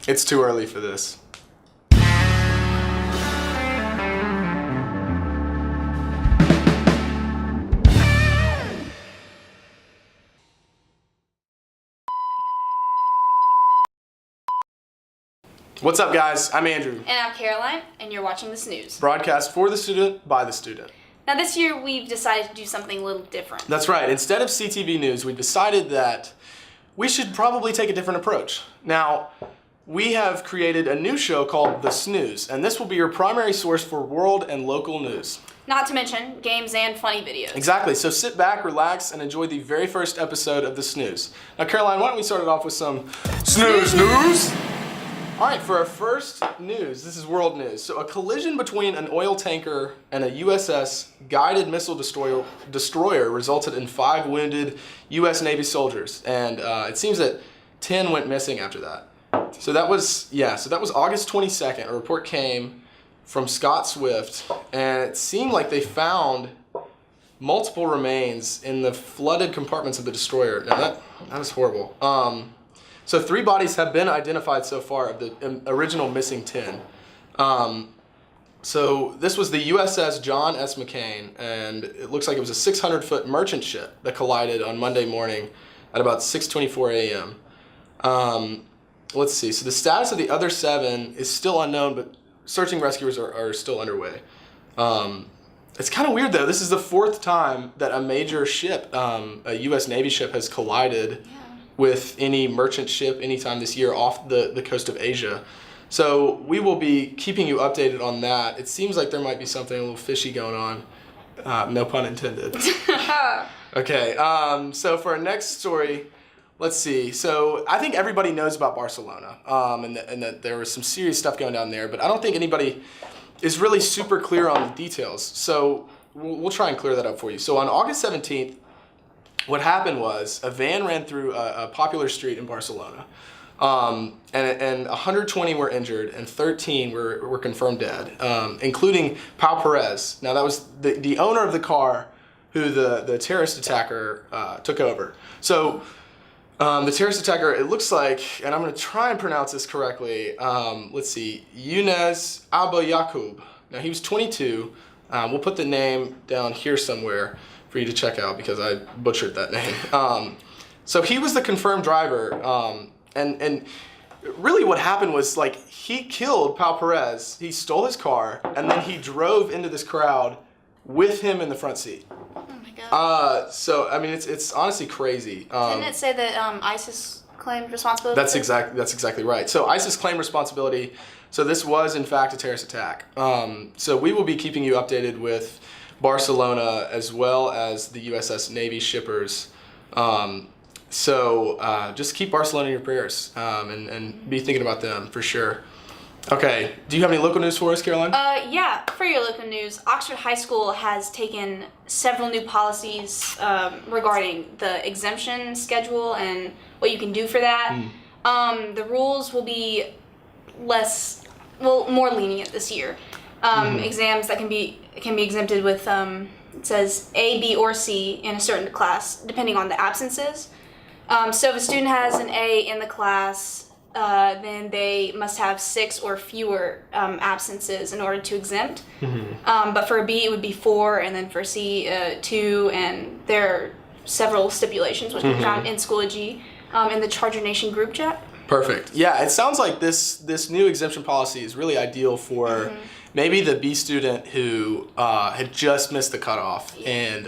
It's too early for this. What's up, guys? I'm Andrew. And I'm Caroline, and you're watching the Snooze. Broadcast for the student, by the student. Now this year we've decided to do something a little different. That's right. Instead of CTV News, we decided that we should probably take a different approach. Now, we have created a new show called The Snooze, and this will be your primary source for world and local news. Not to mention games and funny videos. Exactly. So sit back, relax, and enjoy the very first episode of The Snooze. Now, Caroline, why don't we start it off with some Snooze News? All right, for our first news, this is world news. So a collision between an oil tanker and a USS guided missile destroyer resulted in 5 wounded US Navy soldiers. And it seems that 10 went missing after that. So that was August 22nd. A report came from Scott Swift, and it seemed like they found multiple remains in the flooded compartments of the destroyer. Now that is horrible. So 3 bodies have been identified so far of the original missing 10. So this was the USS John S. McCain, and it looks like it was a 600-foot merchant ship that collided on Monday morning at about 6:24 a.m. Let's see, so the status of the other 7 is still unknown, but search and rescues are still underway. It's kind of weird though, this is the 4th time that a major ship, a US Navy ship, has collided with any merchant ship anytime this year off the coast of Asia. So we will be keeping you updated on that. It seems like there might be something a little fishy going on. No pun intended. Okay, so for our next story, let's see. So I think everybody knows about Barcelona, and that there was some serious stuff going down there, but I don't think anybody is really super clear on the details. So we'll try and clear that up for you. So on August 17th, what happened was a van ran through a popular street in Barcelona, and 120 were injured and 13 were confirmed dead, including Pau Perez. Now that was the owner of the car who the terrorist attacker took over. So the terrorist attacker, it looks like, and I'm going to try and pronounce this correctly, let's see, Younes Abou-Yacoub. Now he was 22. We'll put the name down here somewhere for you to check out because I butchered that name. So he was the confirmed driver, and really what happened was, like, he killed Pau Perez, he stole his car, and then he drove into this crowd with him in the front seat. Oh my God. So I mean, it's honestly crazy. Didn't it say that ISIS claimed responsibility? That's exactly right. So ISIS claimed responsibility. So this was in fact a terrorist attack. So we will be keeping you updated with Barcelona as well as the USS Navy shippers. So just keep Barcelona in your prayers, and be thinking about them for sure. Okay, do you have any local news for us, Caroline? Yeah, for your local news, Oxford High School has taken several new policies regarding the exemption schedule and what you can do for that. The rules will be more lenient this year. Exams that can be exempted with, it says A, B, or C in a certain class, depending on the absences. So if a student has an A in the class, then they must have 6 or fewer absences in order to exempt. But for a B, it would be 4, and then for C, 2, and there are several stipulations which we found in Schoology in the Charger Nation group chat. Perfect. Yeah, it sounds like this new exemption policy is really ideal for maybe the B student who had just missed the cutoff, and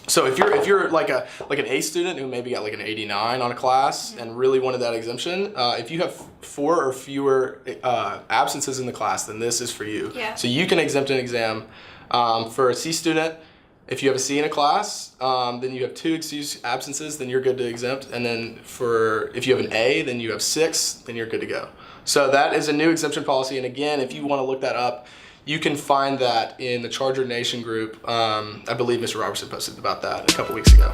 so if you're like an A student who maybe got like an 89 on a class and really wanted that exemption, if you have 4 or fewer absences in the class, then this is for you. Yeah. So you can exempt an exam. For a C student, if you have a C in a class, then you have 2 excused absences, then you're good to exempt. And then if you have an A, then you have 6, then you're good to go. So that is a new exemption policy. And again, if you want to look that up, you can find that in the Charger Nation group. I believe Mr. Robertson posted about that a couple weeks ago.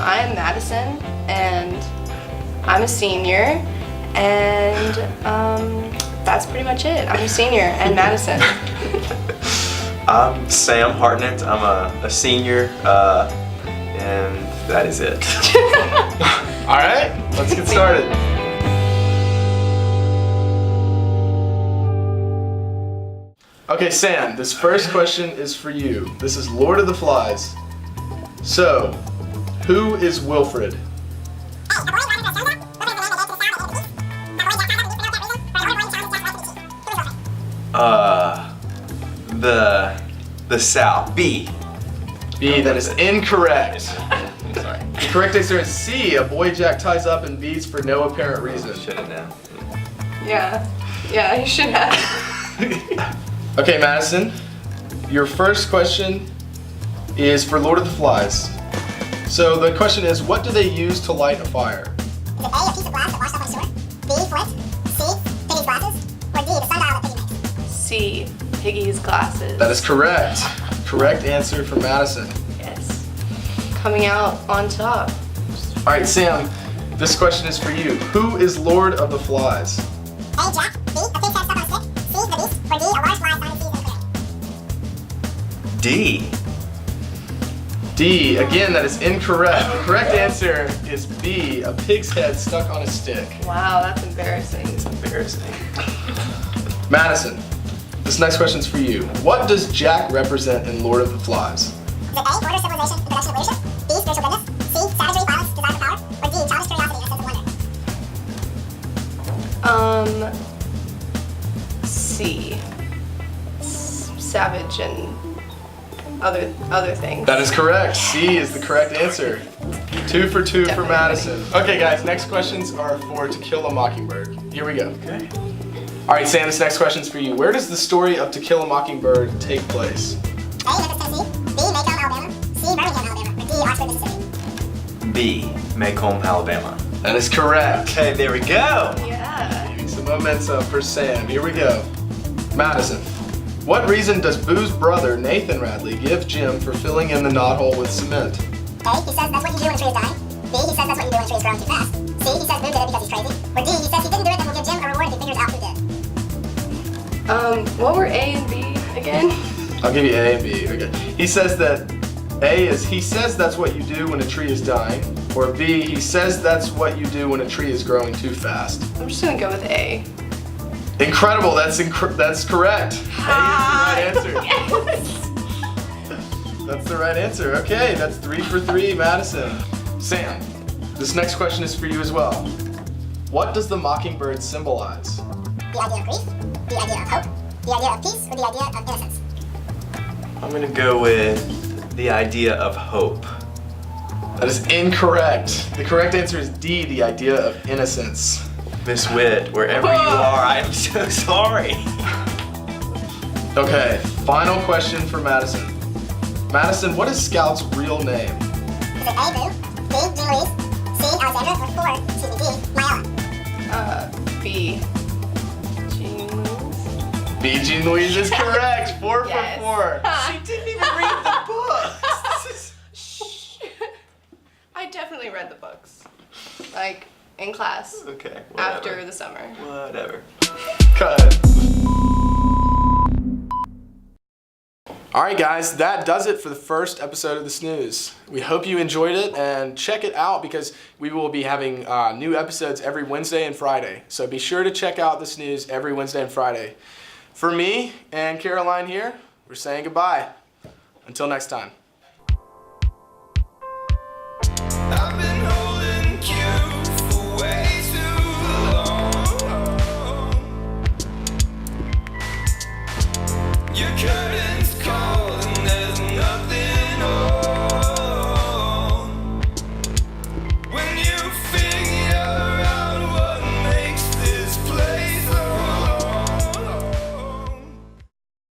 I am Madison, and I'm a senior, and that's pretty much it. I'm a senior and Madison. I'm Sam Hartnett. I'm a senior, and that is it. All right, let's get started. Okay, Sam, this first question is for you. This is Lord of the Flies. So, who is Wilfred? The South. B. B, that is incorrect. I'm sorry. The correct answer is C. A boy Jack ties up and beats for no apparent reason. Should have known. Yeah, you should have. Okay, Madison, your first question is for Lord of the Flies. So the question is, what do they use to light a fire? Is it A, a piece of glass that washed up on shore? B, flint? C, Piggy's glasses? Or D, the sundial that Piggy makes? C. Piggy's glasses. That is correct. Correct answer for Madison. Yes. Coming out on top. All right, Sam, this question is for you. Who is Lord of the Flies? A, Jack. B, a pig's head stuck on a stick. C, the beast. Or D, a large fly found in seas in the D. D, again, that is incorrect. The correct answer is B, a pig's head stuck on a stick. Wow, that's embarrassing. It's embarrassing. Madison, this next question is for you. What does Jack represent in Lord of the Flies? Is it A, order, civilization, and production of leadership? B, spiritual goodness? C, savagery, violence, desire for power? Or D, childish curiosity and a sense of wonder? C. Savage and other things. That is correct. C is the correct answer. 2 for 2 for Definitely. Madison. Okay, guys, next questions are for To Kill a Mockingbird. Here we go. Okay. All right, Sam, this next question's for you. Where does the story of To Kill a Mockingbird take place? A, Memphis, Tennessee. B, Macomb, Alabama. C, Birmingham, Alabama. Or D, Oxford, Mississippi? B. Macomb, Alabama. That is correct. Okay, there we go. Yeah. Giving some momentum for Sam. Here we go. Madison, what reason does Boo's brother, Nathan Radley, give Jim for filling in the knothole with cement? A, he says that's what you do when a tree is dying. B, he says that's what you do when a tree is growing too fast. C, he says Boo did it because he's crazy. Or D, he says he didn't do it and will give Jim a reward if he figures out who did. What were A and B again? I'll give you A and B. Okay. He says that A is he says that's what you do when a tree is dying, or B, he says that's what you do when a tree is growing too fast. I'm just gonna go with A. Incredible. That's correct. A is the right answer. Yes. That's the right answer. Okay, that's 3 for 3, Madison. Sam, this next question is for you as well. What does the mockingbird symbolize? The idea of grief, the idea of hope, the idea of peace, or the idea of innocence? I'm gonna go with the idea of hope. That is incorrect. The correct answer is D, the idea of innocence. Miss Witt, wherever you are, I am so sorry. Okay, final question for Madison. Madison, what is Scout's real name? Is it A, Boo, B, Jean Louise, C, Alexandra, or D, Myella? B. Jeans. B. Jean Louise is correct. 4 Yes. for 4. She didn't even read the books. I definitely read the books. Like, in class. Okay, whatever. After the summer. Whatever. Cut. Alright guys, that does it for the first episode of the Snooze. We hope you enjoyed it and check it out because we will be having new episodes every Wednesday and Friday. So be sure to check out the Snooze every Wednesday and Friday. For me and Caroline here, we're saying goodbye. Until next time.